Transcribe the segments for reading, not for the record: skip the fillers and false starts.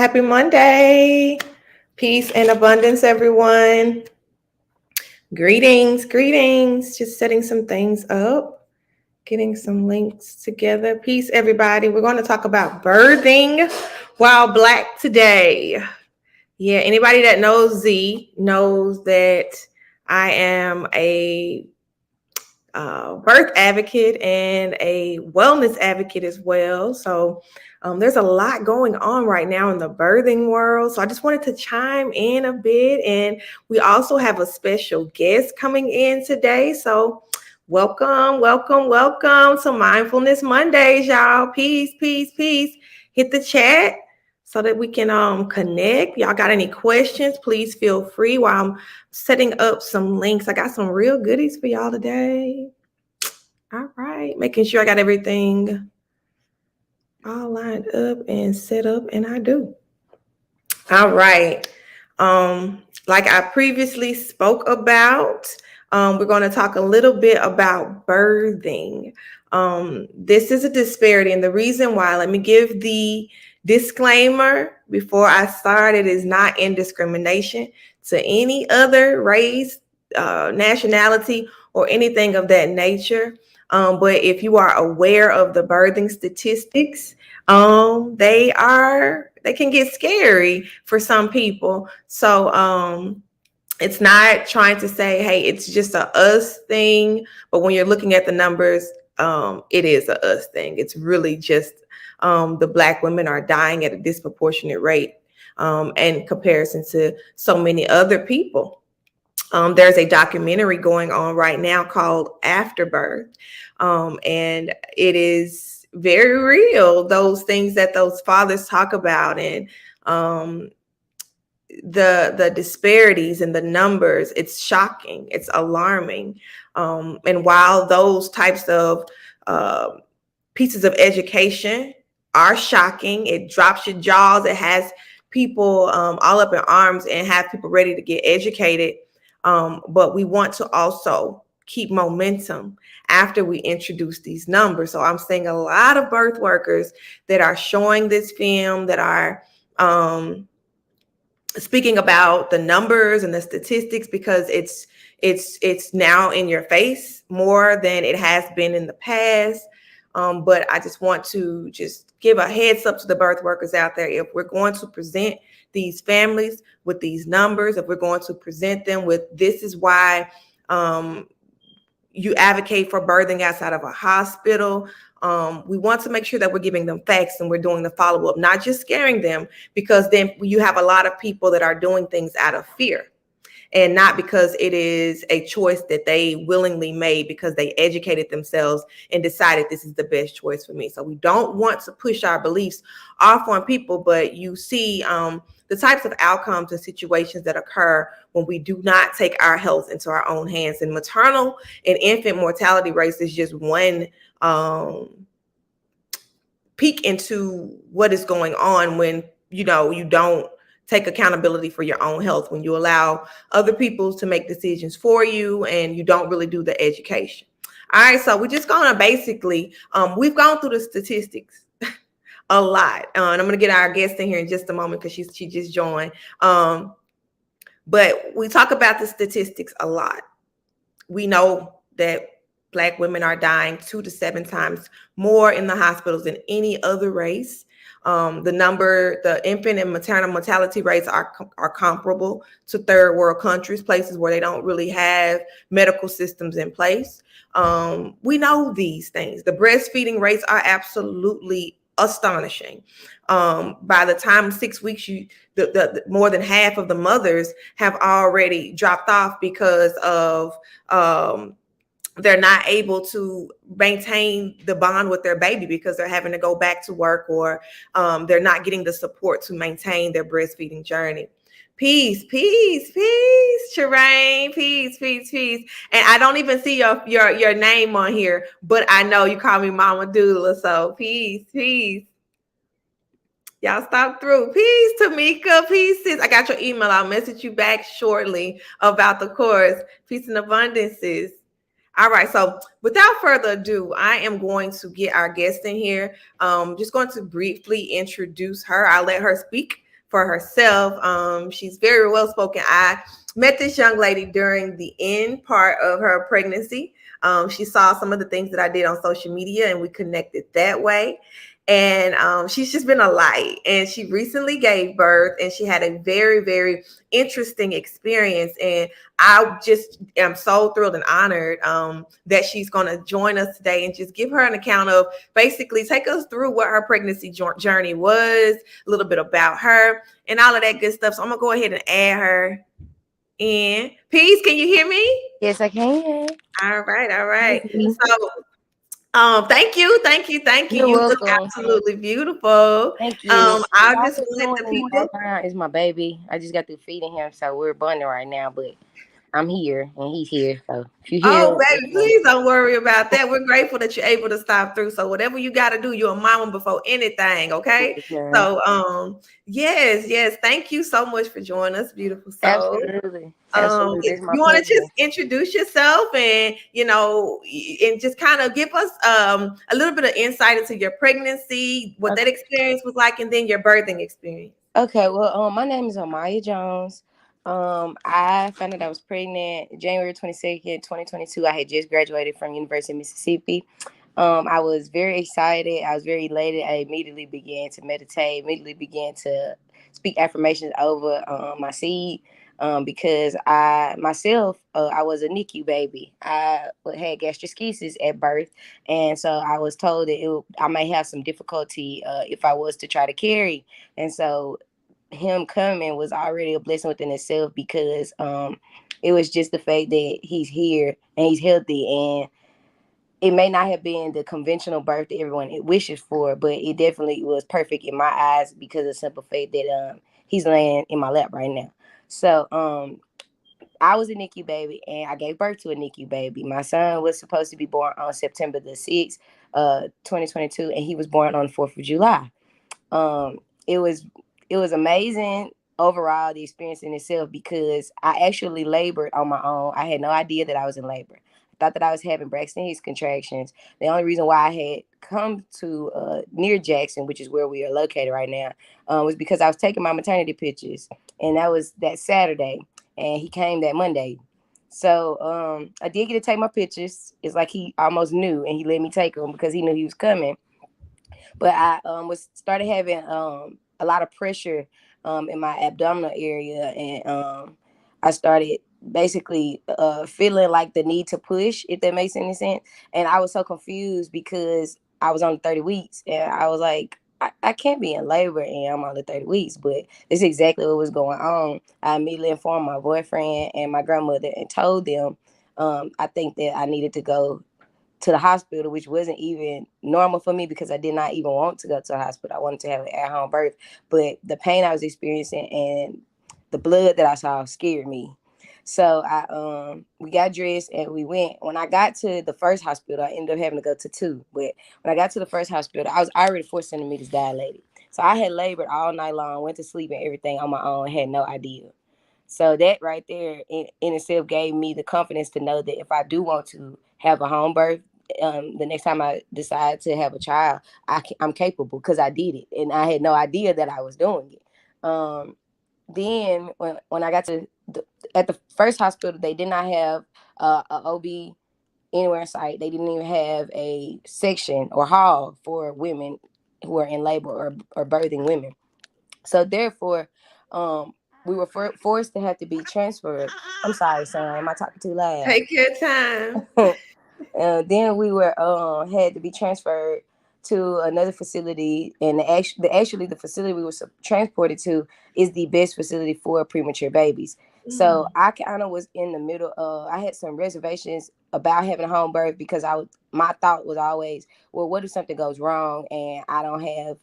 Happy Monday. Peace and abundance, everyone. Greetings. Just setting some things up, getting some links together. Peace, everybody. We're going to talk about birthing while Black today. Yeah, anybody that knows Z knows that I am a birth advocate and a wellness advocate as well. So there's a lot going on right now in the birthing world. So I just wanted to chime in a bit. And we also have a special guest coming in today. So welcome to Mindfulness Mondays, y'all. Peace. Hit the chat so that we can connect. Y'all got any questions, please feel free while I'm setting up some links. I got some real goodies for y'all today. All right, making sure I got everything all lined up and set up, and I do. All right. Like I previously spoke about, we're going to talk a little bit about birthing. This is a disparity, and the reason why, let me give the disclaimer before I start. It is not indiscrimination to any other race, nationality, or anything of that nature. But if you are aware of the birthing statistics, they can get scary for some people. So it's not trying to say, hey, it's just a us thing. But when you're looking at the numbers, it is a us thing. It's really just the Black women are dying at a disproportionate rate in comparison to so many other people. There's a documentary going on right now called Afterbirth, and it is very real, those things that those fathers talk about, and the disparities in the numbers. It's shocking, it's alarming, and while those types of pieces of education are shocking, it drops your jaws, it has people all up in arms and have people ready to get educated. But we want to also keep momentum after we introduce these numbers. So I'm seeing a lot of birth workers that are showing this film, that are speaking about the numbers and the statistics, because it's now in your face more than it has been in the past. But I just want to just give a heads up to the birth workers out there. If we're going to present these families with these numbers, if we're going to present them with, this is why you advocate for birthing outside of a hospital, we want to make sure that we're giving them facts and we're doing the follow-up, not just scaring them, because then you have a lot of people that are doing things out of fear and not because it is a choice that they willingly made, because they educated themselves and decided this is the best choice for me. So we don't want to push our beliefs off on people, but you see the types of outcomes and situations that occur when we do not take our health into our own hands. And maternal and infant mortality rates is just one peek into what is going on when you don't take accountability for your own health, when you allow other people to make decisions for you and you don't really do the education. All right, so we're just going to basically, we've gone through the statistics a lot. And I'm going to get our guest in here in just a moment because she just joined. But we talk about the statistics a lot. We know that Black women are dying 2 to 7 times more in the hospitals than any other race. The infant and maternal mortality rates are comparable to third world countries, places where they don't really have medical systems in place. We know these things. The breastfeeding rates are absolutely astonishing. By the time 6 weeks, the more than half of the mothers have already dropped off because of they're not able to maintain the bond with their baby because they're having to go back to work, or they're not getting the support to maintain their breastfeeding journey. Peace, Shireen, peace. And I don't even see your name on here, but I know you call me Mama Doula, so peace. Y'all stop through. Peace, Tamika. Peace, sis. I got your email. I'll message you back shortly about the course. Peace and abundance, sis. All right, so without further ado, I am going to get our guest in here. Just going to briefly introduce her. I'll let her speak for herself. She's very well spoken. I met this young lady during the end part of her pregnancy. She saw some of the things that I did on social media, and we connected that way. And she's just been a light. And she recently gave birth, and she had a very, very interesting experience. And I just am so thrilled and honored that she's going to join us today and just give her an account of, basically take us through what her pregnancy journey was, a little bit about her, and all of that good stuff. So I'm going to go ahead and add her in. Peace, can you hear me? Yes, I can. All right, all right. Mhm. So thank you, thank you, thank you. You're You look welcome. absolutely beautiful. Thank you. I Y'all just just wanted doing the in the people. background is my baby. I just got through feeding him, so we're bonding right now. But I'm here and he's here. So if you Oh, hear, baby, please don't worry about that. We're grateful that you're able to stop through. So whatever you got to do, you're a mama before anything, okay? yeah, So yes, yes. Thank you so much for joining us, beautiful soul. absolutely, absolutely, it's my You want to pleasure. just introduce yourself and and just kind of give us a little bit of insight into your pregnancy, what that experience was like, and then your birthing experience. Okay, well, my name is Amaya Jones. I found out I was pregnant January 22nd, 2022. I had just graduated from University of Mississippi. I was very excited. I was very elated. I immediately began to meditate, immediately began to speak affirmations over my seed. Because I myself, I was a Nicu baby. I had gastroschisis at birth, and so I was told that I may have some difficulty if I was to try to carry. And so him coming was already a blessing within itself, because it was just the fact that he's here and he's healthy, and it may not have been the conventional birth that everyone wishes for, but it definitely was perfect in my eyes because of the simple fact that he's laying in my lap right now. So I was a NICU baby, and I gave birth to a NICU baby. My son was supposed to be born on September the 6th, 2022, and he was born on the 4th of July. um it was it was amazing overall, the experience in itself, because I actually labored on my own. I had no idea that I was in labor. I thought that I was having Braxton Hicks contractions. The only reason why I had come to near Jackson, which is where we are located right now, was because I was taking my maternity pictures, and that was that Saturday, and he came that Monday. So I did get to take my pictures. It's like he almost knew, and he let me take them because he knew he was coming. But I was started having a lot of pressure in my abdominal area, and I started basically feeling like the need to push, if that makes any sense. And I was so confused because I was on 30 weeks, and I was like, I can't be in labor and I'm on the 30 weeks, but it's exactly what was going on. I immediately informed my boyfriend and my grandmother and told them I think that I needed to go to the hospital, which wasn't even normal for me because I did not even want to go to the hospital. I wanted to have an at-home birth, but the pain I was experiencing and the blood that I saw scared me. So we got dressed and we went. When I got to the first hospital, I ended up having to go to two. But when I got to the first hospital, I was already 4 centimeters dilated. So I had labored all night long, went to sleep and everything on my own, had no idea. So that right there in itself gave me the confidence to know that if I do want to have a home birth, the next time I decide to have a child, I'm capable, because I did it and I had no idea that I was doing it. Then when I got to at the first hospital, they did not have a OB anywhere in sight. They didn't even have a section or hall for women who are in labor or birthing women. So therefore, um, we were forced to have to be transferred. I'm sorry, son. Am I talking too loud? Take your time. Then we were had to be transferred to another facility, and actually the facility we were transported to is the best facility for premature babies. So I kind of was in the middle. I had some reservations about having a home birth because my thought was always, well, what if something goes wrong and I don't have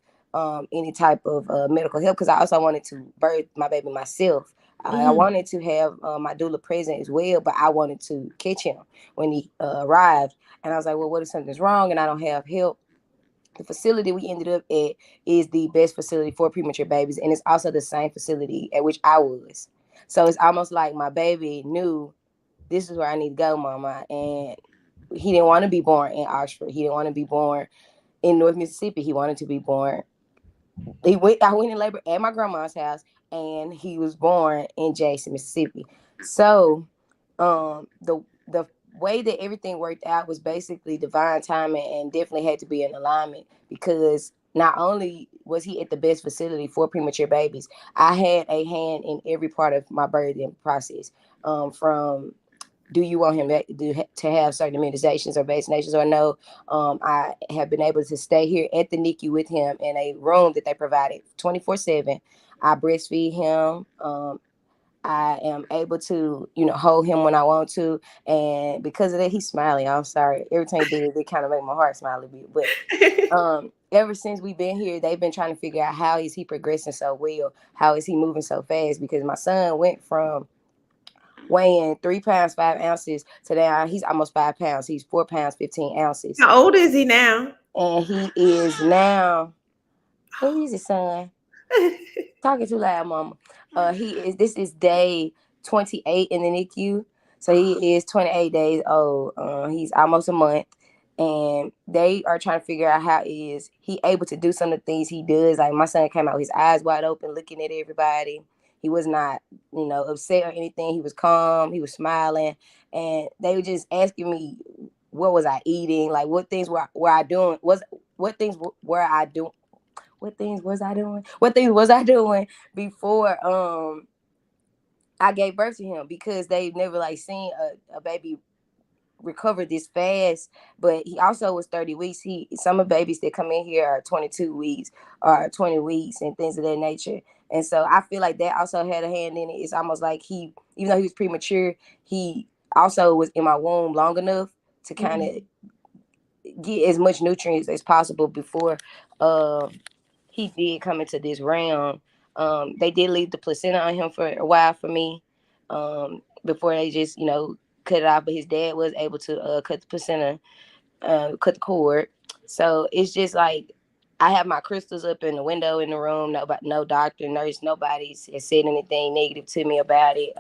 any type of medical help? Because I also wanted to birth my baby myself. I wanted to have my doula present as well, but I wanted to catch him when he arrived. And I was like, well, what if something's wrong and I don't have help? The facility we ended up at is the best facility for premature babies, and it's also the same facility at which I was. So it's almost like my baby knew this is where I need to go, mama. And he didn't want to be born in Oxford. He didn't want to be born in North Mississippi. He wanted to be born I went in labor at my grandma's house, and he was born in Jackson, Mississippi. So, the way that everything worked out was basically divine timing, and definitely had to be in alignment, because not only was he at the best facility for premature babies, I had a hand in every part of my birthing process. From do you want him to have certain immunizations or vaccinations or no? I have been able to stay here at the Nicu with him in a room that they provided 24/7. I breastfeed him. I am able to, hold him when I want to. And because of that, he's smiling. I'm sorry. Every time he do it kind of make my heart smile a bit. But ever since we've been here, they've been trying to figure out how is he progressing so well? How is he moving so fast? Because my son went from weighing 3 pounds 5 ounces to now he's almost 5 pounds. He's 4 pounds 15 ounces. How old is he now? And he is now, who is his son? Talking too loud, mama. This is day 28 in the NICU. So he is 28 days old. He's almost a month. And they are trying to figure out how is he able to do some of the things he does. Like my son came out with his eyes wide open, looking at everybody. He was not, upset or anything. He was calm. He was smiling. And they were just asking me, what was I eating? Like, what things were I doing? What things were I doing? What things was I doing? What things was I doing before I gave birth to him? Because they've never seen a baby recover this fast. But he also was 30 weeks. Some of the babies that come in here are 22 weeks or 20 weeks and things of that nature. And so I feel like that also had a hand in it. It's almost like even though he was premature, he also was in my womb long enough to kind of get as much nutrients as possible before he did come into this realm. They did leave the placenta on him for a while for me, before they just, cut it off. But his dad was able to cut the placenta, cut the cord. So it's just like I have my crystals up in the window in the room. No doctor, nurse, nobody has said anything negative to me about it.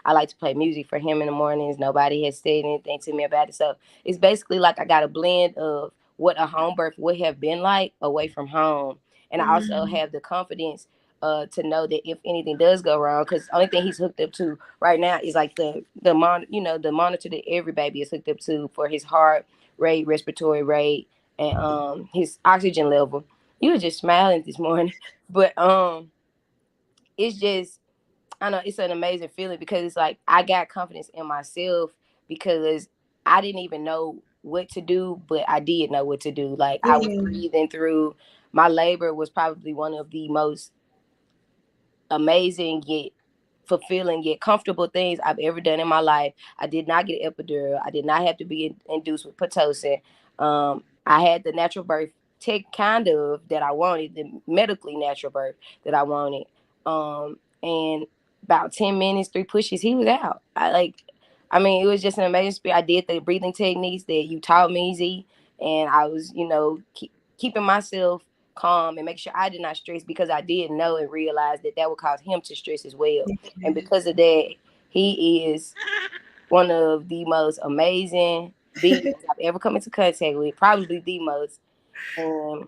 I like to play music for him in the mornings. Nobody has said anything to me about it. So it's basically like I got a blend of what a home birth would have been like away from home. And I also have the confidence to know that if anything does go wrong, because the only thing he's hooked up to right now is like the monitor that every baby is hooked up to for his heart rate, respiratory rate, and his oxygen level. You were just smiling this morning, but it's just, I know it's an amazing feeling, because it's like I got confidence in myself, because I didn't even know what to do, but I did know what to do. Like I was breathing through. My labor was probably one of the most amazing yet fulfilling yet comfortable things I've ever done in my life. I did not get an epidural. I did not have to be induced with Pitocin. I had the natural birth kind of that I wanted, the medically natural birth that I wanted. And about 10 minutes, 3 pushes, he was out. I mean, it was just an amazing experience. I did the breathing techniques that you taught me, Z, and I was, keeping myself calm and make sure I did not stress, because I did know and realize that would cause him to stress as well. And because of that, he is one of the most amazing beings I've ever come into contact with, probably the most. And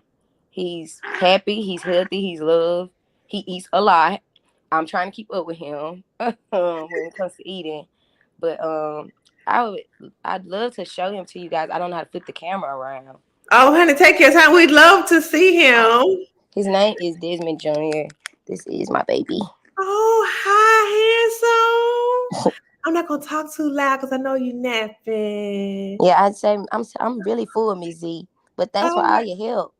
he's happy, he's healthy, he's loved, he eats a lot. I'm trying to keep up with him when it comes to eating. But I'd love to show him to you guys. I don't know how to flip the camera around. Oh, honey, take your time. We'd love to see him. His name is Desmond Jr. This is my baby. Oh, hi, handsome. I'm not gonna talk too loud because I know you napping. Yeah, I'd say I'm really full, Miss Z. But thanks for all your help.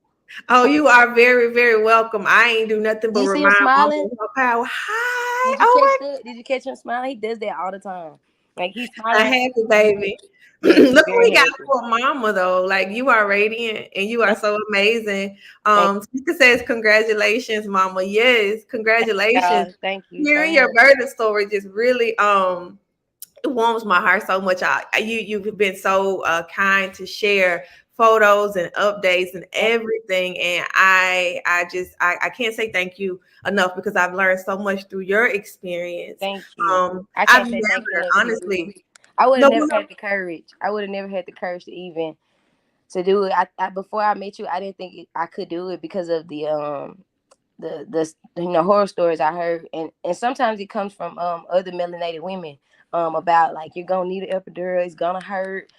Oh, you are very, very welcome. I ain't do nothing but You see him remind Mama smiling? of her power. Hi. Did you catch him smiling? He does that all the time. Like he's I'm smiling. happy, baby. Yes, he's Look what very we got happy. for Mama though. Like you are radiant and you are so amazing. Tika says congratulations, Mama. Yes, congratulations. Thank you so Hearing your much. birthday story just really it warms my heart so much. You've been so kind to share photos and updates and everything, and I can't say thank you enough, because I've learned so much through your experience. Thank you. I I've can't say thank you never enough to you. honestly. I would No, have never had the courage. I would have never had the courage to even to do it. I before I met you, I didn't think I could do it because of the horror stories I heard, and sometimes it comes from other melanated women about like you're gonna need an epidural, it's gonna hurt,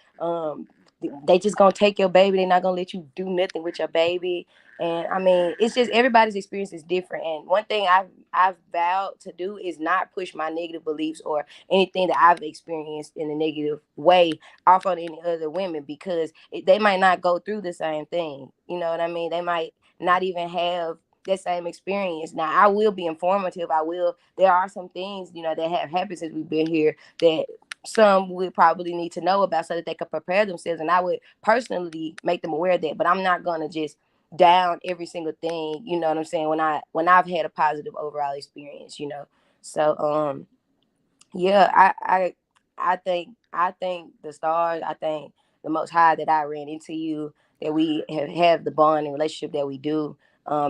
they just gonna take your baby, they're not gonna let you do nothing with your baby. And I mean, it's just everybody's experience is different. And one thing I've vowed to do is not push my negative beliefs or anything that I've experienced in a negative way off on any other women, because they might not go through the same thing. You know what I mean? They might not even have that same experience. Now, I will be informative. There are some things, that have happened since we've been here that some would probably need to know about so that they could prepare themselves. And I would personally make them aware of that. But I'm not going to just down every single thing, you know what I'm saying, when I've had a positive overall experience. So, yeah, I think the stars, I think the Most High that I ran into you, that we have the bond and relationship that we do,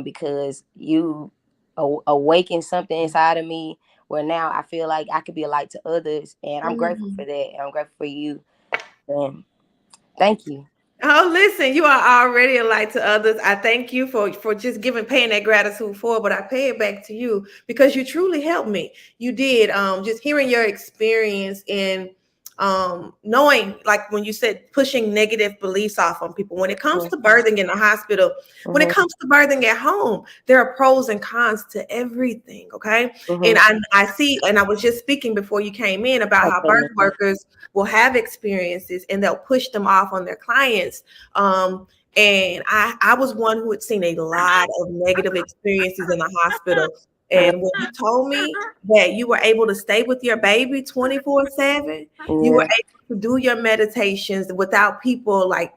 because you awakened something inside of me where now I feel like I could be a light to others, and I'm grateful for that, and I'm grateful for you, and thank you. Oh, listen, you are already a light to others. I thank you for just paying that gratitude forward, but I pay it back to you because you truly helped me. You did. Just hearing your experience in knowing, like when you said pushing negative beliefs off on people. When it comes to birthing in the hospital, when it comes to birthing at home, there are pros and cons to everything. Okay. And I see, and I was just speaking before you came in about how birth workers will have experiences and they'll push them off on their clients. And I was one who had seen a lot of negative experiences in the hospital. And when you told me that you were able to stay with your baby 24/7, you were able to do your meditations without people like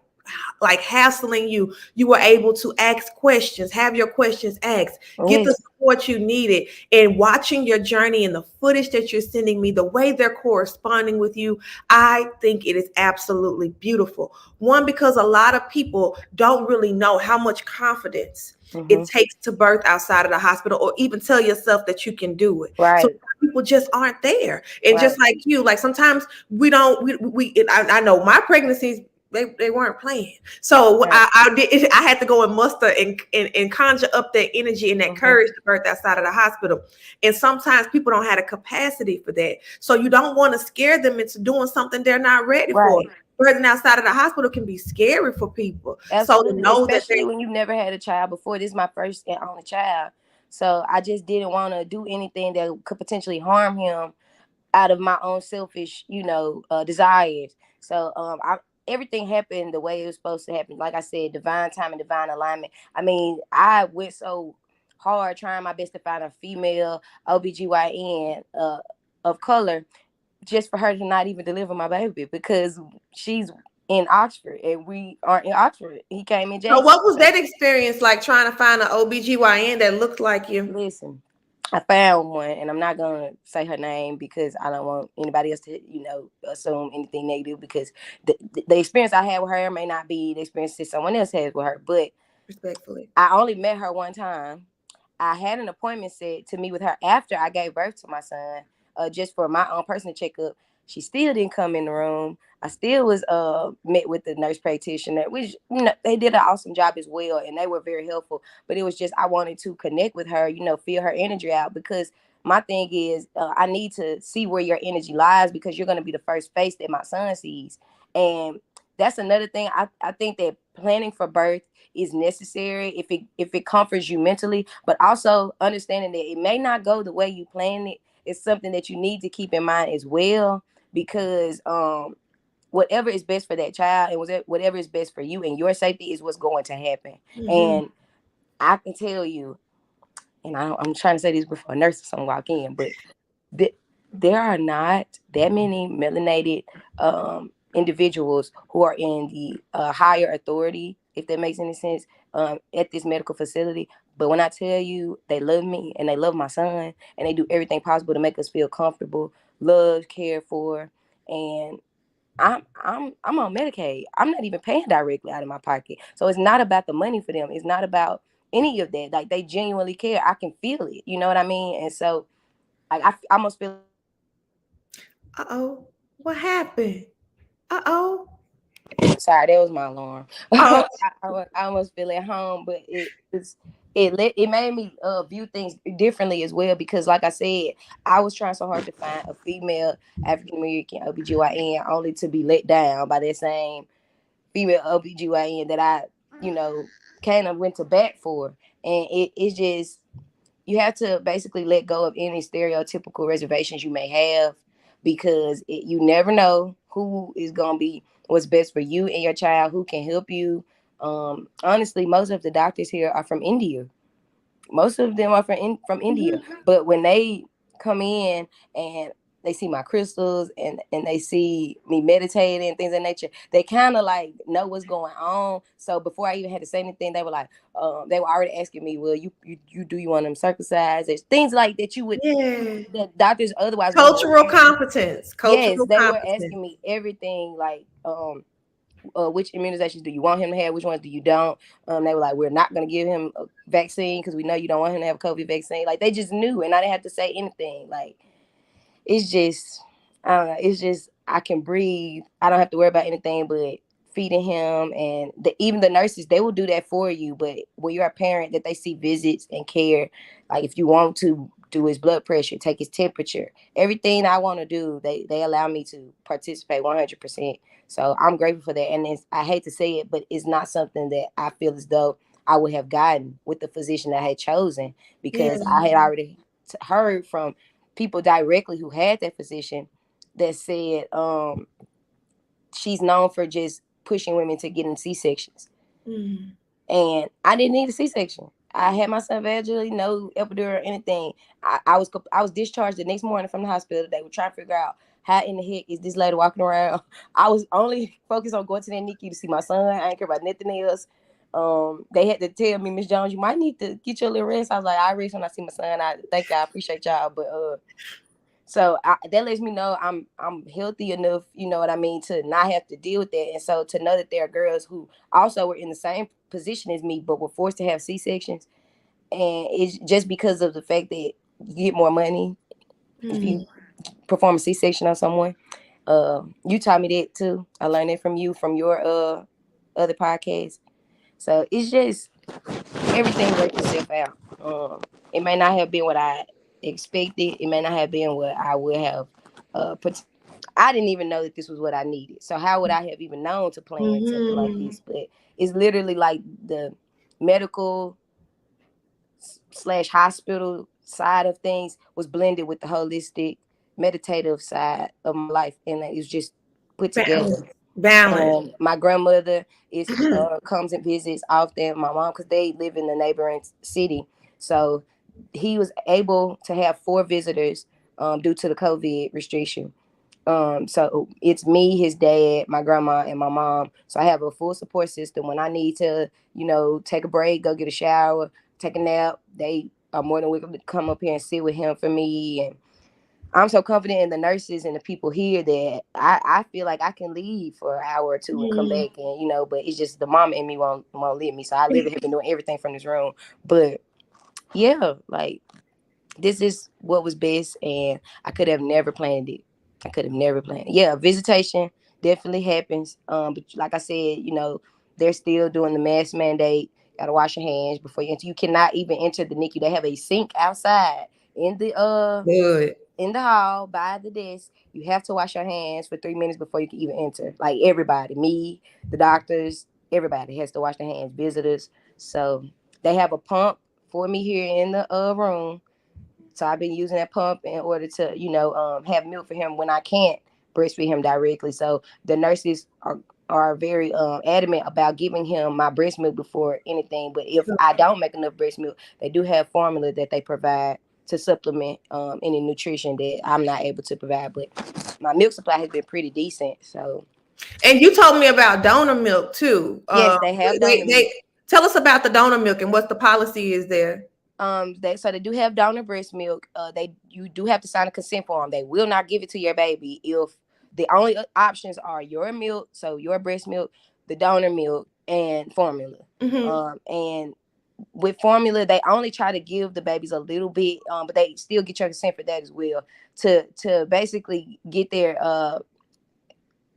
hassling you. You were able to ask questions, have your questions asked, get the support you needed. And watching your journey and the footage that you're sending me, the way they're corresponding with you, I think it is absolutely beautiful. One, because a lot of people don't really know how much confidence it takes to birth outside of the hospital, or even tell yourself that you can do it. Right. So people just aren't there. And just like you, like sometimes we don't, I know my pregnancies, they weren't playing. So I had to go and muster and conjure up that energy and that courage to birth outside of the hospital. And sometimes people don't have the capacity for that. So you don't want to scare them into doing something they're not ready for. Birthing outside of the hospital can be scary for people. Absolutely. So to know especially when you've never had a child before. This is my first and only child. So I just didn't want to do anything that could potentially harm him out of my own selfish, desires. So everything happened the way it was supposed to happen. Like I said, divine time and divine alignment. I mean, I went so hard trying my best to find a female OBGYN of color just for her to not even deliver my baby, because she's in Oxford and we aren't in Oxford. He came in Jackson. So what was that experience like, trying to find an OBGYN that looked like you? Listen, I found one, and I'm not gonna say her name because I don't want anybody else to, assume anything negative, because the experience I had with her may not be the experience that someone else has with her. But respectfully, I only met her one time. I had an appointment set to meet with her after I gave birth to my son, just for my own personal checkup. She still didn't come in the room. I still was met with the nurse practitioner, which they did an awesome job as well, and they were very helpful. But it was just I wanted to connect with her, feel her energy out, because my thing is I need to see where your energy lies, because you're going to be the first face that my son sees. And that's another thing. I think that planning for birth is necessary if it comforts you mentally, but also understanding that it may not go the way you planned it. It's something that you need to keep in mind as well, because whatever is best for that child and whatever is best for you and your safety is what's going to happen. And I can tell you, and I'm trying to say this before a nurse or someone walk in, but there are not that many melanated individuals who are in the higher authority, if that makes any sense, at this medical facility. But when I tell you they love me and they love my son and they do everything possible to make us feel comfortable, loved, cared for, and I'm on Medicaid. I'm not even paying directly out of my pocket. So it's not about the money for them. It's not about any of that. Like, they genuinely care. I can feel it. You know what I mean? And so I almost feel. What happened? Sorry, that was my alarm. Oh. I almost feel at home, but it's it made me view things differently as well, because like I said, I was trying so hard to find a female African American OBGYN, only to be let down by that same female OBGYN that I, kind of went to bat for. And it's just, you have to basically let go of any stereotypical reservations you may have, because you never know who is going to be what's best for you and your child, who can help you. Honestly, most of the doctors here are from India. Most of them are from India. But when they come in and they see my crystals, and they see me meditating and things of that nature, they kind of like know what's going on. So before I even had to say anything, they were like, they were already asking me, well, you do you want them circumcised? There's things like that you would, Yeah. that doctors otherwise wouldn't even Cultural ask you. competence. Yes, Cultural they were competence. asking me everything, like which immunizations do you want him to have, which ones do you don't. They were like, we're not going to give him a vaccine because we know you don't want him to have a COVID vaccine. Like, they just knew, and I didn't have to say anything. Like, it's just, I don't know, it's just, I can breathe. I don't have to worry about anything but feeding him. And even the nurses, they will do that for you. But when you're a parent, that they see visits and care, like if you want to do his blood pressure, take his temperature, everything I want to do, they allow me to participate 100%. So I'm grateful for that. And I hate to say it, but it's not something that I feel as though I would have gotten with the physician that I had chosen, Yeah. because I had already heard from people directly who had that physician that said, she's known for just pushing women to get in C-sections. Mm. And I didn't need a C-section. I had my son vaginally, no epidural or anything. I was discharged the next morning from the hospital. They were trying to figure out how in the heck is this lady walking around. I was only focused on going to that Nicu to see my son. I didn't care about nothing else. They had to tell me, Miss Jones, you might need to get your little rest. I was like, I rest when I see my son. I thank y'all, I appreciate y'all, but so that lets me know I'm healthy enough, you know what I mean, to not have to deal with that. And so to know that there are girls who also were in the same position as me, but were forced to have C-sections, and it's just because of the fact that you get more money if you perform a C-section on someone. You taught me that too. I learned it from you, from your other podcast. So it's just, everything worked itself out. It may not have been what I expected. It may not have been what I would have put. I didn't even know that this was what I needed. So how would I have even known to plan something like Mm-hmm. this? But it's literally like the medical slash hospital side of things was blended with the holistic meditative side of my life, and it was just put together. Balance. Balance. And my grandmother is comes and visits often. My mom, because they live in the neighboring city, so he was able to have 4 visitors due to the COVID restriction. So it's me, his dad, my grandma, and my mom. So I have a full support system. When I need to, take a break, go get a shower, take a nap, they are more than welcome to come up here and sit with him for me. And I'm so confident in the nurses and the people here that I feel like I can leave for an hour or two and come Mm. back, and but it's just the mama in me won't let me. So I literally have been doing everything from this room. But yeah, like, this is what was best, and I could have never planned it. I could have never planned it. Yeah, visitation definitely happens. But like I said, they're still doing the mask mandate. Gotta wash your hands before you enter. You cannot even enter the NICU. They have a sink outside in the Good. in the hall by the desk. You have to wash your hands for 3 minutes before you can even enter. Like, everybody, me, the doctors, everybody has to wash their hands. Visitors. So they have a pump for me here in the room. So I've been using that pump in order to, have milk for him when I can't breastfeed him directly. So the nurses are very adamant about giving him my breast milk before anything. But if I don't make enough breast milk, they do have formula that they provide to supplement any nutrition that I'm not able to provide. But my milk supply has been pretty decent. So And you told me about donor milk too. yes, they have donor milk. They tell us about the donor milk and what the policy is there. They do have donor breast milk. You do have to sign a consent form. They will not give it to your baby if the only options are your milk, so your breast milk, the donor milk, and formula. Mm-hmm. And with formula, they only try to give the babies a little bit, but they still get your consent for that as well, to basically get their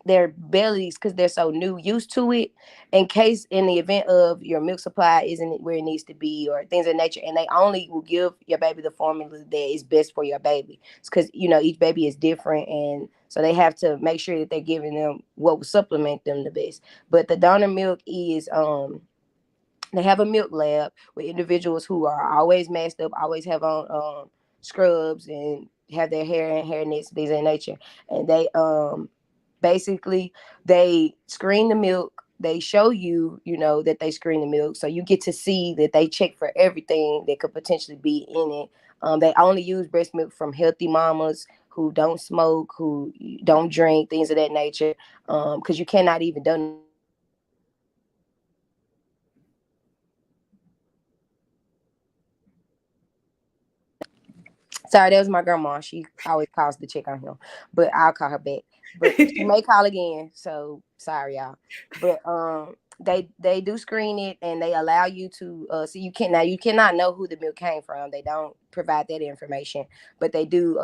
their bellies, because they're so new, used to it, in the event of your milk supply isn't where it needs to be or things of nature, and they only will give your baby the formula that is best for your baby, because each baby is different, and so they have to make sure that they're giving them what will supplement them the best. But the donor milk is they have a milk lab with individuals who are always masked up, always have on scrubs, and have their hair and hair nets, things of nature. And they basically they screen the milk. They show you, that they screen the milk, so you get to see that they check for everything that could potentially be in it. They only use breast milk from healthy mamas who don't smoke, who don't drink, things of that nature. Because you cannot even donate Sorry, that was my grandma. She always calls to check on him, but I'll call her back. But she may call again, so sorry, y'all. But they do screen it, and they allow you to so you cannot know who the milk came from. They don't provide that information, but they do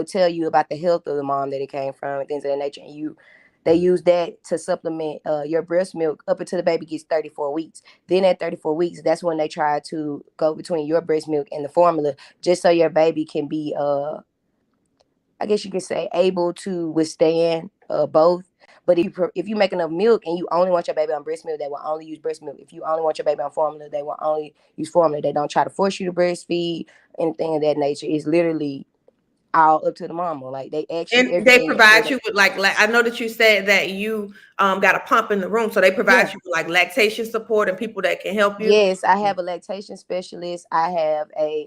tell you about the health of the mom that it came from and things of that nature. And they use that to supplement your breast milk up until the baby gets 34 weeks. Then at 34 weeks, that's when they try to go between your breast milk and the formula, just so your baby can be, I guess you could say, able to withstand both. But if you make enough milk and you only want your baby on breast milk, they will only use breast milk. If you only want your baby on formula, they will only use formula. They don't try to force you to breastfeed, anything of that nature. It's literally all up to the mama. Like, they ask you And they everything. provide you with I know that you said that you got a pump in the room, so they provide you with like lactation support and people that can help you. Yes, I have a lactation specialist. I have a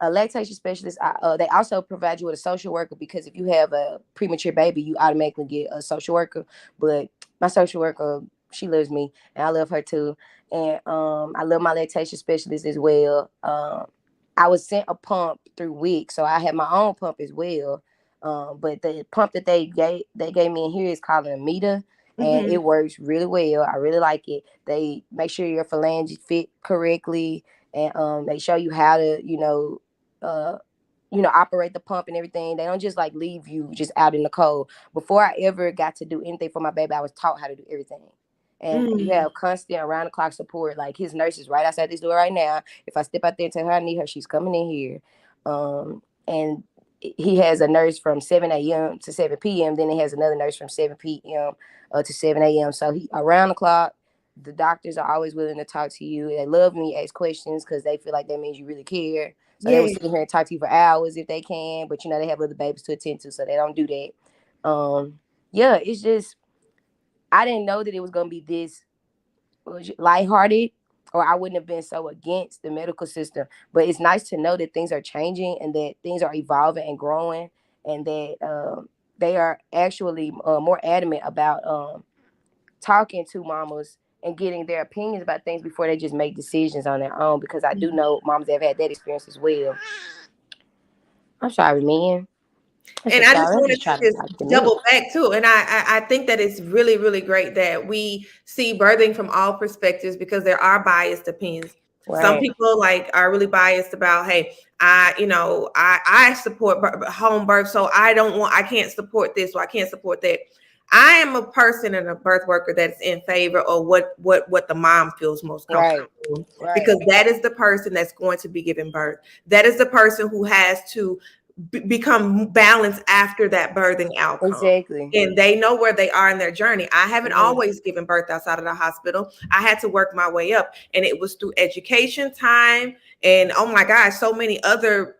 lactation specialist. They also provide you with a social worker, because if you have a premature baby, you automatically get a social worker. But my social worker, she loves me, and I love her too. And I love my lactation specialist as well. I was sent a pump through WIC, so I have my own pump as well. But the pump that they gave me in here is called an Amita, and it works really well. I really like it. They make sure your phalanges fit correctly, and they show you how to operate the pump and everything. They don't just like leave you just out in the cold. Before I ever got to do anything for my baby, I was taught how to do everything. And you have constant around the clock support. Like, his nurse is right outside this door right now. If I step out there and tell her I need her, she's coming in here. And he has a nurse from 7 a.m. to 7 p.m. Then he has another nurse from 7 p.m. To 7 a.m. So he around the clock. The doctors are always willing to talk to you. They love when you ask questions, because they feel like that means you really care. So they will sit here and talk to you for hours if they can. But they have other babies to attend to, so they don't do that. It's just, I didn't know that it was gonna be this lighthearted, or I wouldn't have been so against the medical system. But it's nice to know that things are changing, and that things are evolving and growing, and that they are actually more adamant about talking to mamas and getting their opinions about things before they just make decisions on their own. Because I do know moms that have had that experience as well. I'm sorry, man. And I just wanted to just double back too. And I think that it's really, really great that we see birthing from all perspectives, because there are biased opinions. Right. Some people are really biased about, hey, I support home birth, so I can't support this, or I can't support that. I am a person and a birth worker that's in favor of what the mom feels most comfortable with, because that is the person that's going to be giving birth. That is the person who has to become balanced after that birthing outcome. Exactly. And they know where they are in their journey. I haven't always given birth outside of the hospital. I had to work my way up, and it was through education, time, and oh my gosh, so many other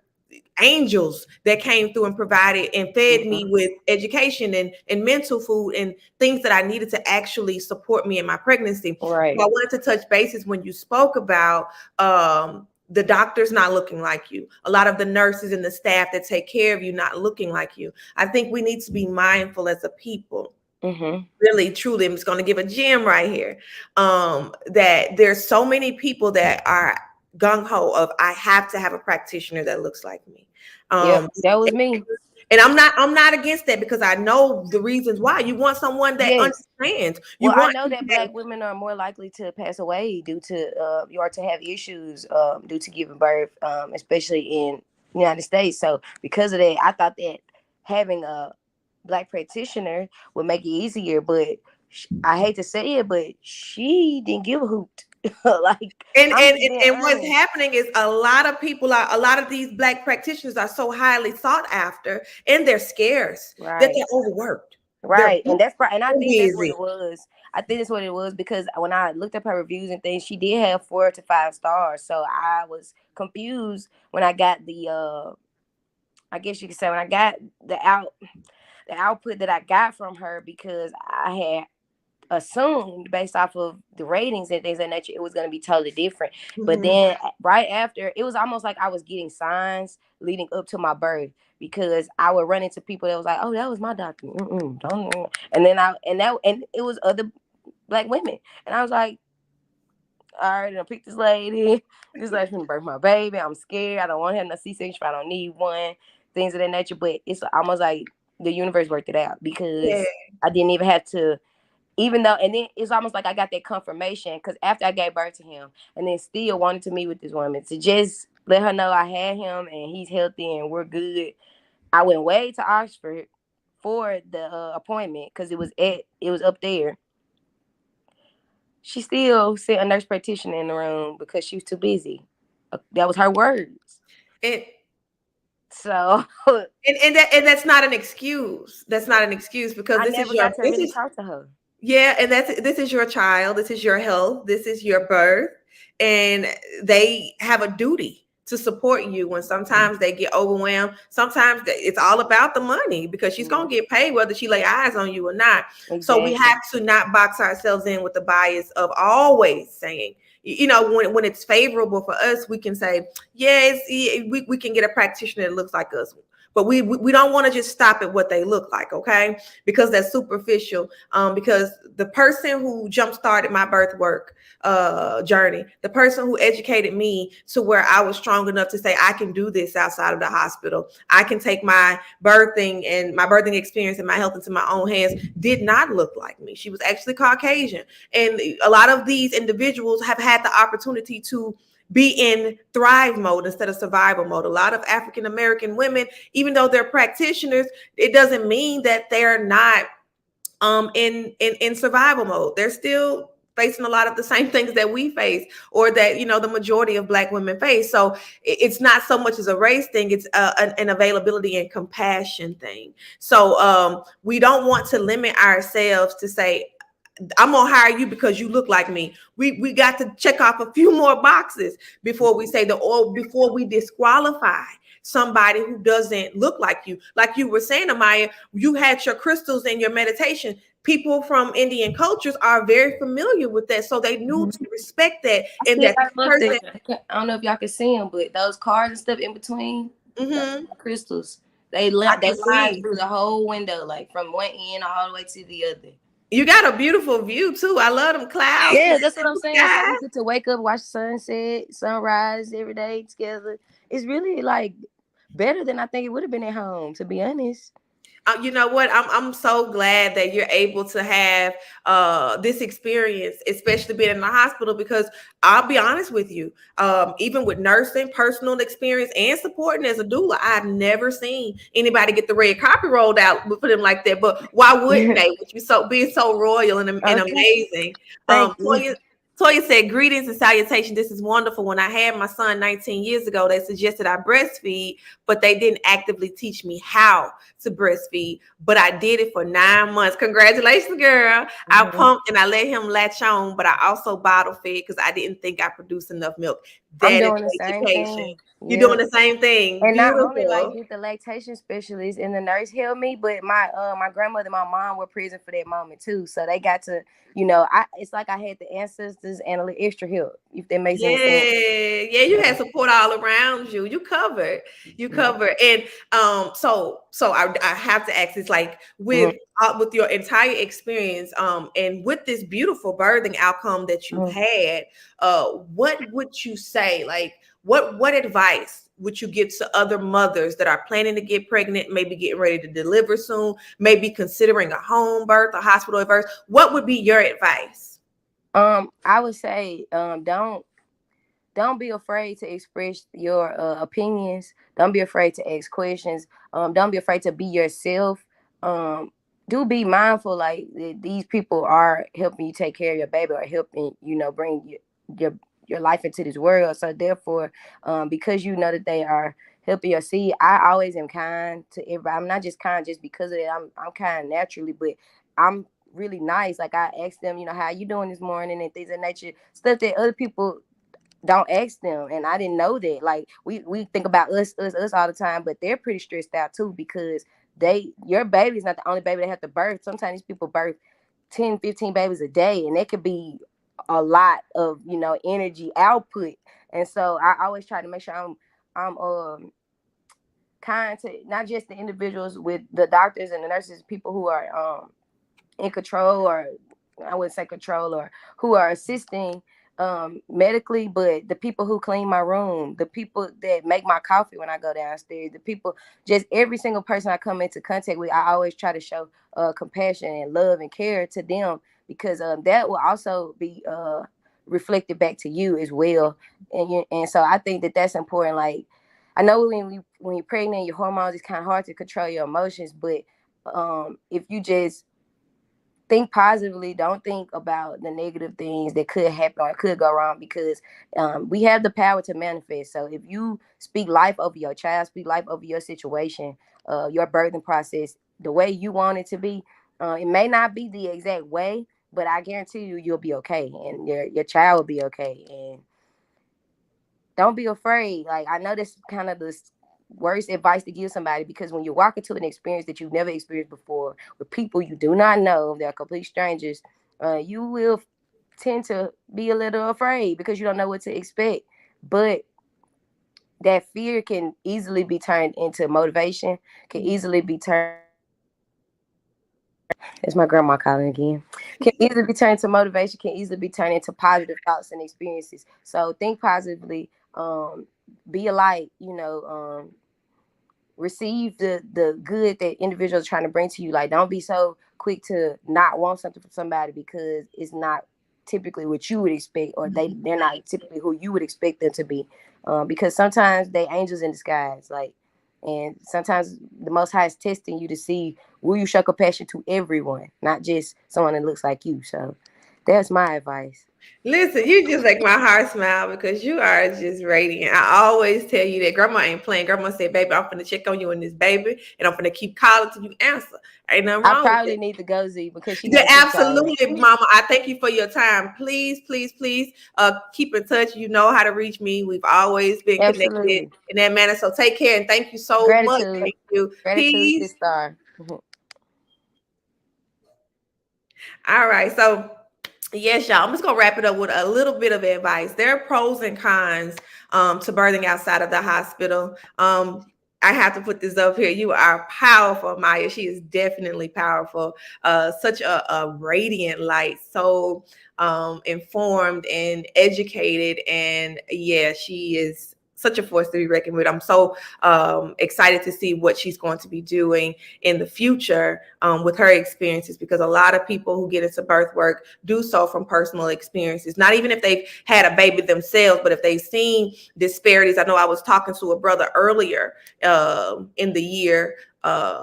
angels that came through and provided and fed me with education and mental food and things that I needed to actually support me in my pregnancy. Right. So I wanted to touch bases when you spoke about the doctors not looking like you, a lot of the nurses and the staff that take care of you not looking like you. I think we need to be mindful as a people. Really, truly, I'm just going to give a gem right here. That there's so many people that are gung-ho of, I have to have a practitioner that looks like me. That was me. And I'm not against that, because I know the reasons why. You want someone that understands. I know that Black women are more likely to pass away due to or to have issues due to giving birth, especially in the United States. So because of that, I thought that having a Black practitioner would make it easier, but I hate to say it, but she didn't give a hoot. Like, And, I'm and just being and what's honest. happening is a lot of these Black practitioners are so highly sought after, and they're scarce that Right. they're overworked. They're Right. And that's right. And I so think that's what busy. it was. I think that's what it was because when I looked up her reviews and things, she did have 4 to 5 stars. So I was confused when I got I guess you could say when I got the output that I got from her, because I had assumed based off of the ratings and things of that nature it was going to be totally different. But Mhm. then right after, it was almost like I was getting signs leading up to my birth, because I would run into people that was like, oh, that was my doctor. Don't. And then and it was other Black women, and I was like, all right, I picked this lady. This lady's gonna birth my baby. I'm scared. I don't want to have no C-section if I don't need one. Things of that nature. But it's almost like the universe worked it out, Yeah. because I didn't even have to, even though, and then it's almost like I got that confirmation, because after I gave birth to him, and then still wanted to meet with this woman to just let her know I had him and he's healthy and we're good. I went way to Oxford for the appointment because it was up there. She still sent a nurse practitioner in the room because she was too busy. That was her words. And So and that's not an excuse. That's not an excuse because I never got to really talk to her. yeah, and this is your child, this is your health, this is your birth, and they have a duty to support you when sometimes they get overwhelmed. Sometimes it's all about the money because she's Yeah, going to get paid whether she lay eyes on you or not. So we exactly. have to not box ourselves in with the bias of always saying, when it's favorable for us, we can say, yes, we can get a practitioner that looks like us. But we don't want to just stop at what they look like, okay? Because that's superficial. Because the person who jump started my birth work journey, the person who educated me to where I was strong enough to say I can do this outside of the hospital, I can take my birthing experience and my health into my own hands, did not look like me. She was actually Caucasian, and a lot of these individuals have had the opportunity to be in thrive mode instead of survival mode. A lot of African American women, even though they're practitioners, it doesn't mean that they're not in survival mode. They're still facing a lot of the same things that we face, or that the majority of Black women face. So it's not so much as a race thing, it's an availability and compassion thing. So we don't want to limit ourselves to say, I'm gonna hire you because you look like me. We got to check off a few more boxes before we say or before we disqualify somebody who doesn't look like you. Like you were saying, Amaya, you had your crystals and your meditation. People from Indian cultures are very familiar with that, so they knew Mhm. to respect that. And Yeah, that I love person. that. I don't know if y'all can see them, but those cards and stuff in between, those Mhm, crystals, I they can line see through the whole window, like from one end all the way to the other. you got a beautiful view too. I love them clouds. Yeah, that's what I'm saying. So Sky. we get to wake up, watch sunset, sunrise every day together. It's really like better than I think it would have been at home, to be honest. You know what? I'm so glad that you're able to have this experience, especially being in the hospital. Because I'll be honest with you, even with nursing, personal experience, and supporting as a doula, I've never seen anybody get the red carpet rolled out for them like that. But why wouldn't they? With you being so royal and Okay, amazing. thank you. Toya said, greetings and salutation. This is wonderful. When I had my son 19 years ago, they suggested I breastfeed, but they didn't actively teach me how to breastfeed. But I did it for 9 months. Congratulations, girl. I Mhm. pumped and I let him latch on, but I also bottle fed because I didn't think I produced enough milk. I'm That is doing the same education. thing. You're Yeah. doing the same thing. And not only like Beautiful. did the lactation specialist and the nurse help me, but my grandmother, my mom were present for that moment too. So they got to, it's like I had the ancestors and a little extra help, if that makes any sense. Yeah, you had support all around you. You Yeah. covered, and so I have to ask this, like Mhm. with your entire experience, and with this beautiful birthing outcome that you've Mhm. had, what would you say, like what advice would you give to other mothers that are planning to get pregnant, maybe getting ready to deliver soon, maybe considering a home birth, a hospital birth? What would be your advice? I would say, don't be afraid to express your opinions. Don't be afraid to ask questions. Don't be afraid to be yourself. do be mindful, like these people are helping you take care of your baby, or helping, bring your your life into this world. So therefore, because you know that they are helping your seed, I always am kind to everybody. I'm not just kind just because of it. I'm kind naturally, but I'm really nice. Like, I ask them, how you doing this morning, and things of nature, stuff that other people don't ask them. And I didn't know that. Like, we think about us all the time, but they're pretty stressed out too, because your baby's not the only baby they have to birth. Sometimes these people birth 10, 15 babies a day, and that could be a lot of, energy output. And so I always try to make sure I'm kind to not just the individuals, with the doctors and the nurses, people who are in control, or I wouldn't say control, or who are assisting medically, but the people who clean my room, the people that make my coffee when I go downstairs, the people, just every single person I come into contact with, I always try to show compassion and love and care to them, because that will also be reflected back to you as well. And so I think that that's important. Like, I know when you're pregnant, your hormones, it's kind of hard to control your emotions, but if you just think positively, don't think about the negative things that could happen or could go wrong, because we have the power to manifest. So if you speak life over your child, speak life over your situation, your birthing process, the way you want it to be, it may not be the exact way, but I guarantee you'll be okay, and your child will be okay. And don't be afraid. Like, I know this kind of the worst advice to give somebody, because when you walk into an experience that you've never experienced before, with people you do not know, they're complete strangers, you will tend to be a little afraid, because you don't know what to expect. But that fear can easily be turned into motivation, can easily be turned, it's my grandma calling again, can easily be turned to motivation, can easily be turned into positive thoughts and experiences. So think positively, be a light, receive the good that individuals are trying to bring to you. Like, don't be so quick to not want something from somebody because it's not typically what you would expect, or they're not typically who you would expect them to be, because sometimes they angels in disguise. Like, and sometimes the Most High is testing you to see, will you show compassion to everyone, not just someone that looks like you. So that's my advice. Listen, you just make my heart smile because you are just radiant. I always tell you that grandma ain't playing. Grandma said, baby, I'm finna check on you and this baby, and I'm finna keep calling till you answer. Ain't nothing I wrong with probably it. need to go, Z, because she Yeah, gonna keep calling. absolutely, Mama. I thank you for your time. Please, please, please, keep in touch. You know how to reach me. We've always been connected Absolutely. in that manner. So take care and thank you so much. Gratitude. Thank you. Gratitude, Peace. sister. All right. So yes, y'all. I'm just gonna wrap it up with a little bit of advice. There are pros and cons to birthing outside of the hospital. I have to put this up here. You are powerful, Maya. She is definitely powerful. Such a radiant light. So informed and educated, and yeah, she is such a force to be reckoned with. I'm so excited to see what she's going to be doing in the future with her experiences, because a lot of people who get into birth work do so from personal experiences, not even if they've had a baby themselves, but if they've seen disparities. I know I was talking to a brother earlier in the year,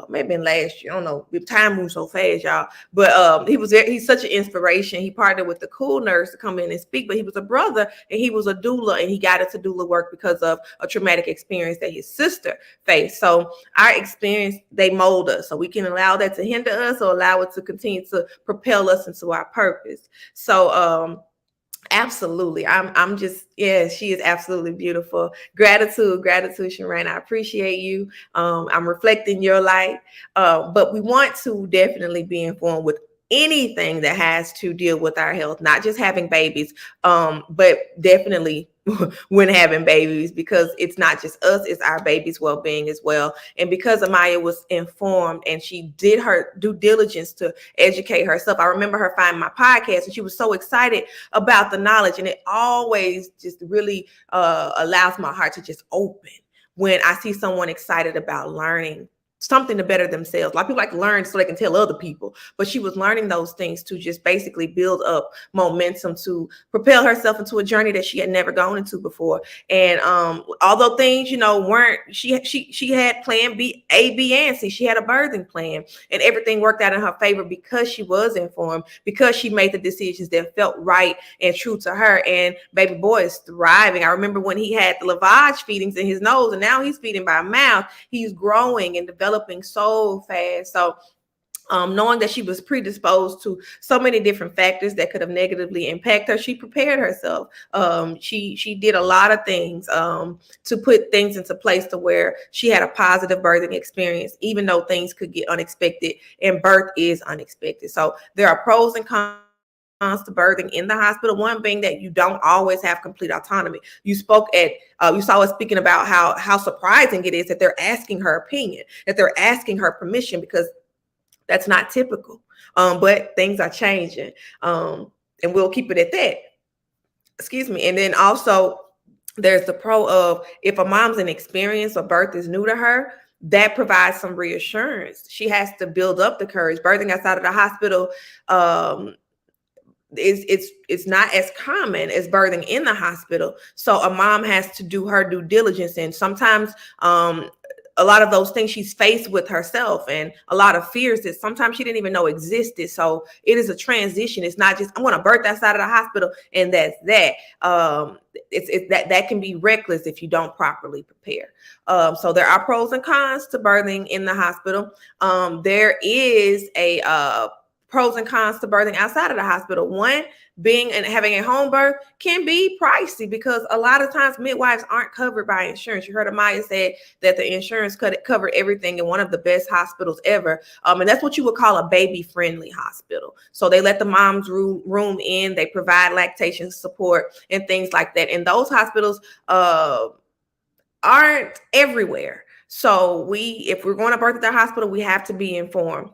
maybe in last year, I don't know, time moves so fast, y'all, but he's such an inspiration. He partnered with the cool nurse to come in and speak, but he was a brother and he was a doula, and he got into doula work because of a traumatic experience that his sister faced. So our experience, they mold us, so we can allow that to hinder us or allow it to continue to propel us into our purpose. So absolutely. I'm just, yeah, she is absolutely beautiful. Gratitude, Sharana. I appreciate you. I'm reflecting your light. But we want to definitely be informed with anything that has to deal with our health, not just having babies, but definitely when having babies, because it's not just us, it's our baby's well-being as well. And because Amaya was informed and she did her due diligence to educate herself, I remember her finding my podcast and she was so excited about the knowledge, and it always just really allows my heart to just open when I see someone excited about learning something to better themselves. A lot of people like to learn so they can tell other people, but she was learning those things to just basically build up momentum to propel herself into a journey that she had never gone into before. And although things, weren't, she had plan B, A, B, and C. She had a birthing plan, and everything worked out in her favor because she was informed, because she made the decisions that felt right and true to her. And baby boy is thriving. I remember when he had the lavage feedings in his nose, and now he's feeding by mouth. He's growing and developing so fast. So knowing that she was predisposed to so many different factors that could have negatively impacted her, she prepared herself. She did a lot of things to put things into place to where she had a positive birthing experience, even though things could get unexpected, and birth is unexpected. So there are pros and cons to birthing in the hospital. One being that you don't always have complete autonomy. You saw us speaking about how surprising it is that they're asking her opinion, that they're asking her permission, because that's not typical. But things are changing. And we'll keep it at that. Excuse me. And then also there's the pro of, if a mom's inexperienced or birth is new to her, that provides some reassurance. She has to build up the courage. Birthing outside of the hospital it's not as common as birthing in the hospital. So a mom has to do her due diligence, and sometimes a lot of those things she's faced with herself, and a lot of fears that sometimes she didn't even know existed. So it is a transition. It's not just, I'm going to birth outside of the hospital and that's that. That can be reckless if you don't properly prepare. So there are pros and cons to birthing in the hospital. There is a pros and cons to birthing outside of the hospital. One, being and having a home birth can be pricey because a lot of times midwives aren't covered by insurance. You heard Amaya said that the insurance covered everything in one of the best hospitals ever. And that's what you would call a baby-friendly hospital. So they let the moms room in, they provide lactation support and things like that. And those hospitals aren't everywhere. So if we're going to birth at the hospital, we have to be informed.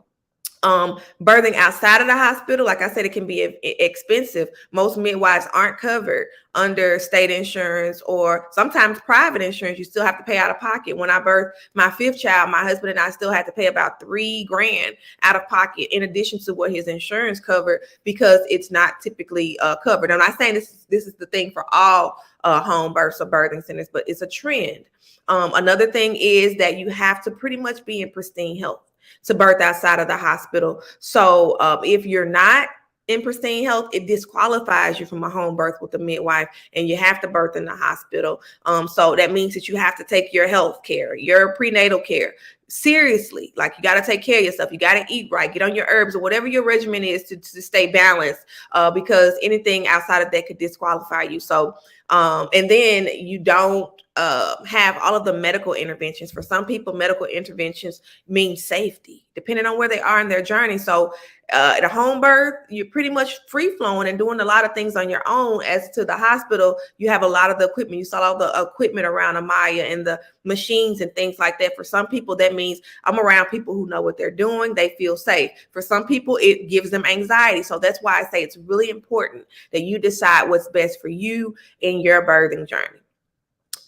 Birthing outside of the hospital, like I said, it can be expensive. Most midwives aren't covered under state insurance or sometimes private insurance. You still have to pay out of pocket. When I birthed my 5th child, my husband and I still had to pay about $3,000 out of pocket in addition to what his insurance covered, because it's not typically covered. I'm not saying this is the thing for all home births or birthing centers, but it's a trend. Another thing is that you have to pretty much be in pristine health to birth outside of the hospital. So if you're not in pristine health, it disqualifies you from a home birth with a midwife, and you have to birth in the hospital. So that means that you have to take your health care, your prenatal care seriously. Like, you got to take care of yourself. You got to eat right, get on your herbs or whatever your regimen is to stay balanced, because anything outside of that could disqualify you. So and then you don't have all of the medical interventions. For some people, medical interventions mean safety, depending on where they are in their journey. So at a home birth, you're pretty much free flowing and doing a lot of things on your own. As to the hospital, you have a lot of the equipment. You saw all the equipment around Amaya and the machines and things like that. For some people, that means I'm around people who know what they're doing. They feel safe. For some people, it gives them anxiety. So that's why I say it's really important that you decide what's best for you in your birthing journey.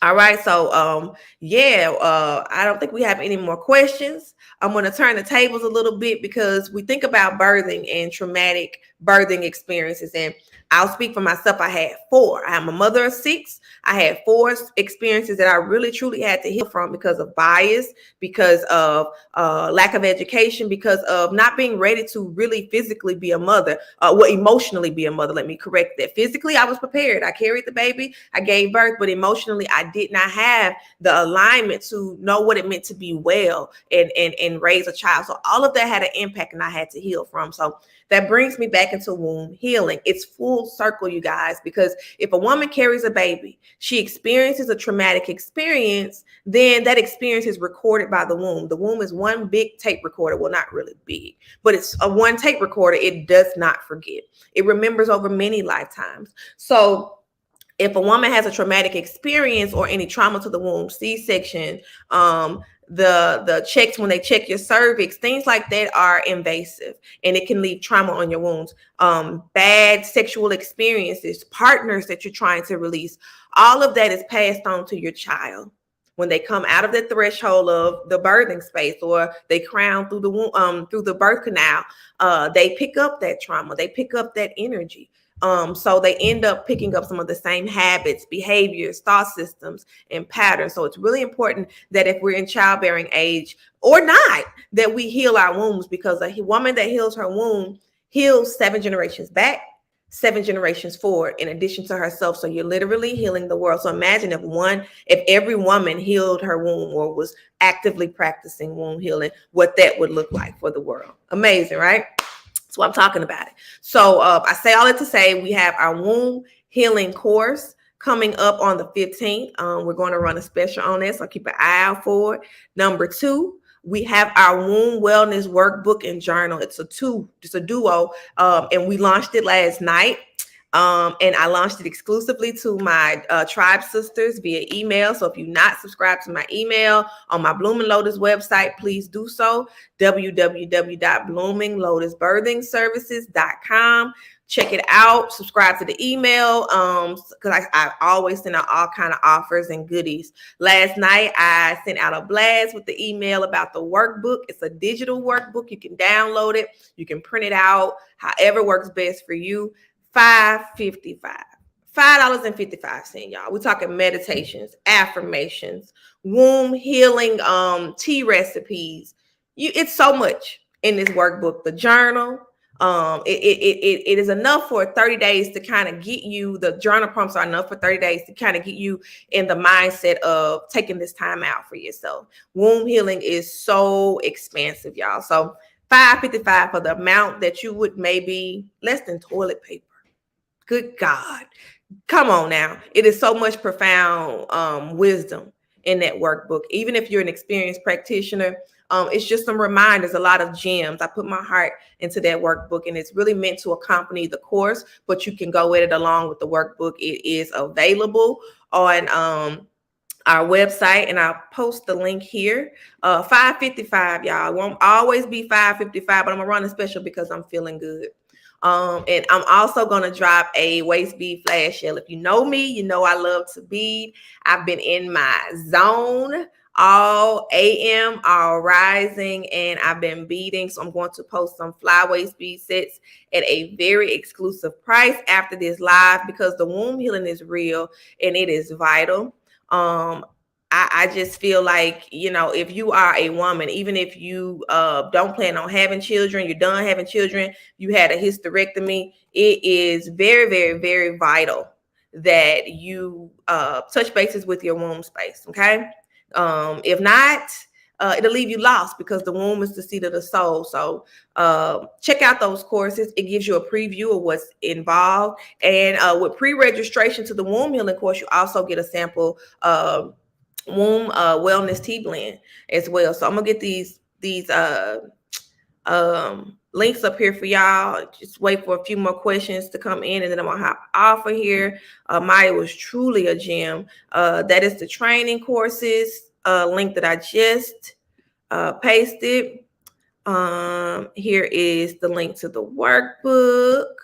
All right. So, I don't think we have any more questions. I'm going to turn the tables a little bit because we think about birthing and traumatic birthing experiences. And I'll speak for myself. I had 4. I'm a mother of 6. I had 4 experiences that I really, truly had to heal from because of bias, because of lack of education, because of not being ready to really physically be a mother, emotionally be a mother. Let me correct that. Physically, I was prepared. I carried the baby. I gave birth. But emotionally, I did not have the alignment to know what it meant to be well and raise a child. So all of that had an impact, and I had to heal from. So that brings me back into womb healing. It's full circle, you guys, because if a woman carries a baby, she experiences a traumatic experience, then that experience is recorded by the womb. The womb is one big tape recorder. Well, not really big, but it's a one tape recorder. It does not forget. It remembers over many lifetimes. So if a woman has a traumatic experience or any trauma to the womb, C-section, the checks when they check your cervix, things like that are invasive, and it can leave trauma on your wounds. Bad sexual experiences, partners that you're trying to release, all of that is passed on to your child. when they come out of the threshold of the birthing space, or they crown through the womb, through the birth canal, they pick up that trauma, they pick up that energy. So they end up picking up some of the same habits, behaviors, thought systems, and patterns. So it's really important that if we're in childbearing age or not, that we heal our wombs, because a woman that heals her womb heals 7 generations back, 7 generations forward, in addition to herself. So you're literally healing the world. So imagine if every woman healed her womb or was actively practicing womb healing, what that would look like for the world. Amazing, right? That's what I'm talking about. So I say all that to say we have our womb healing course coming up on the 15th. We're going to run a special on this, so keep an eye out for it. Number 2, we have our womb wellness workbook and journal. It's a duo, and we launched it last night. And I launched it exclusively to my tribe sisters via email. So if you're not subscribed to my email on my Blooming Lotus website, please do so. www.bloominglotusbirthingservices.com. Check it out. Subscribe to the email, because I always send out all kind of offers and goodies. Last night, I sent out a blast with the email about the workbook. It's a digital workbook. You can download it. You can print it out, however works best for you. $5.55, y'all. We're talking meditations, affirmations, womb healing, tea recipes. It's so much in this workbook. The journal, it is enough for 30 days to kind of get you. The journal prompts are enough for 30 days to kind of get you in the mindset of taking this time out for yourself. Womb healing is so expansive, y'all. So $5.55 for the amount that you would maybe less than toilet paper. Good God. Come on now. It is so much profound wisdom in that workbook. Even if you're an experienced practitioner, it's just some reminders, a lot of gems. I put my heart into that workbook, and it's really meant to accompany the course, but you can go with it along with the workbook. It is available on our website, and I'll post the link here. $5.55, y'all. It won't always be $5.55, but I'm gonna run a special because I'm feeling good. And I'm also going to drop a waist bead flash sale. If you know me, you know I love to bead. I've been in my zone all AM, all rising, and I've been beading. So I'm going to post some fly waist bead sets at a very exclusive price after this live, because the womb healing is real and it is vital. I just feel like, if you are a woman, even if you don't plan on having children, you're done having children, you had a hysterectomy, it is very, very, very vital that you touch bases with your womb space, okay? If not, it'll leave you lost, because the womb is the seat of the soul. So check out those courses. It gives you a preview of what's involved. And with pre-registration to the womb healing course, you also get a sample womb wellness tea blend as well. So I'm gonna get these links up here for y'all. Just wait for a few more questions to come in, and then I'm gonna hop off of here. Maya was truly a gem. That is the training courses link that I just pasted. Here is the link to the workbook,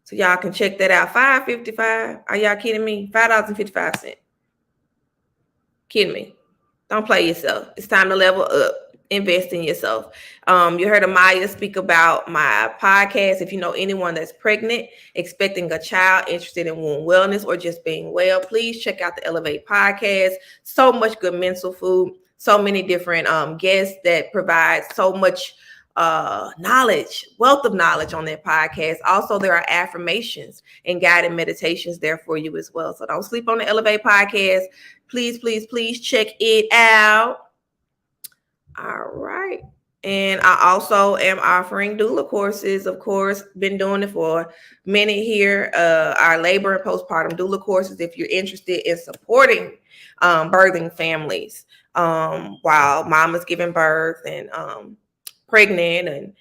so y'all can check that out. $5.55. Are y'all kidding me? $5.55. Kidding me? Don't play yourself. It's time to level up. Invest in yourself. You heard Amaya speak about my podcast. If you know anyone that's pregnant, expecting a child, interested in womb wellness, or just being well, please check out the Elevate podcast. So much good mental food. So many different guests that provide so much knowledge, wealth of knowledge on that podcast. Also, there are affirmations and guided meditations there for you as well. So don't sleep on the Elevate podcast. Please, please, please check it out. All right. And I also am offering doula courses, of course. Been doing it for a minute here. Our labor and postpartum doula courses, if you're interested in supporting birthing families while mom is giving birth and pregnant, and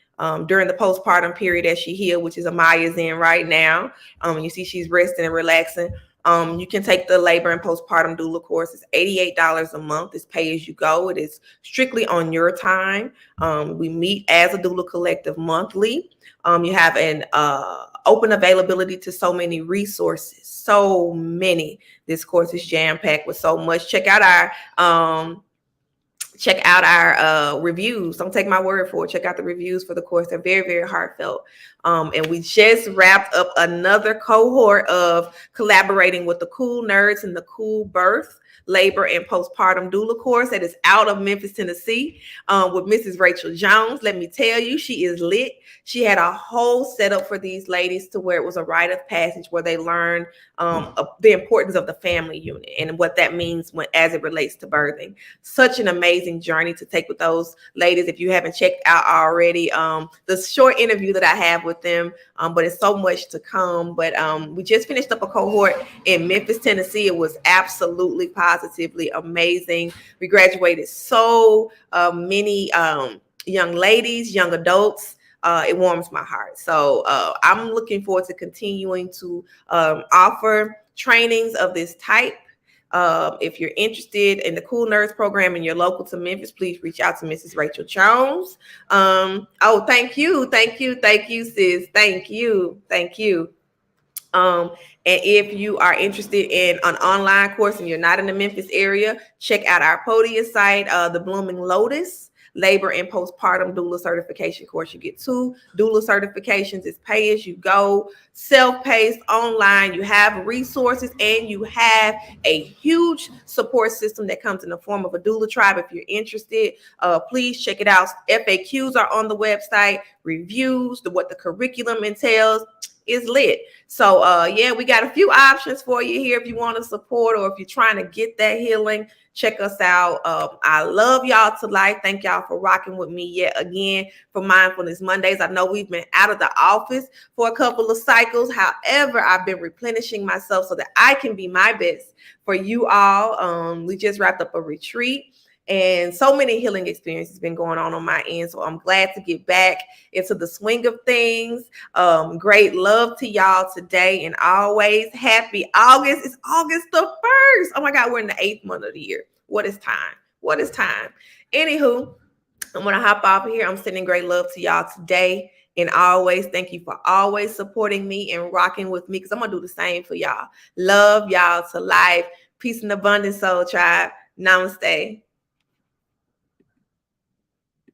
during the postpartum period as she healed, which is Amaya's in right now. You see she's resting and relaxing. You can take the labor and postpartum doula course. It's $88 a month. It's pay as you go. It is strictly on your time. We meet as a doula collective monthly. You have an open availability to so many resources, so many. This course is jam-packed with so much. Check out our reviews. Don't take my word for it. Check out the reviews for the course. They're very, very heartfelt. And we just wrapped up another cohort of collaborating with the Cool Nerds and the Cool Birth, Labor, and Postpartum Doula course that is out of Memphis, Tennessee, with Mrs. Rachel Jones. Let me tell you, she is lit. She had a whole setup for these ladies to where it was a rite of passage where they learn the importance of the family unit and what that means as it relates to birthing. Such an amazing journey to take with those ladies. If you haven't checked out already, the short interview that I have with them, but it's so much to come. But we just finished up a cohort in Memphis, Tennessee. It was absolutely positively amazing. We graduated so many young ladies, young adults. It warms my heart. So I'm looking forward to continuing to offer trainings of this type. If you're interested in the Cool Nerds program and you're local to Memphis, please reach out to Mrs. Rachel Jones. Thank you, sis. Thank you. And if you are interested in an online course and you're not in the Memphis area, check out our Podia site, the Blooming Lotus Labor and Postpartum Doula Certification course. You get 2 doula certifications. It's pay as you go, self-paced, online. You have resources and you have a huge support system that comes in the form of a doula tribe. If you're interested, please check it out. FAQs are on the website, reviews, what the curriculum entails is lit. So we got a few options for you here if you want to support or if you're trying to get that healing. Check us out. I love y'all to life. Thank y'all for rocking with me yet again for Mindfulness Mondays. I know we've been out of the office for a couple of cycles. However, I've been replenishing myself so that I can be my best for you all. We just wrapped up a retreat. And so many healing experiences been going on my end. So I'm glad to get back into the swing of things. Great love to y'all today and always. Happy August. It's August the 1st. Oh my God, we're in the 8th month of the year. What is time? Anywho, I'm going to hop off here. I'm sending great love to y'all today. And always, thank you for always supporting me and rocking with me because I'm going to do the same for y'all. Love y'all to life. Peace and abundance, Soul Tribe. Namaste.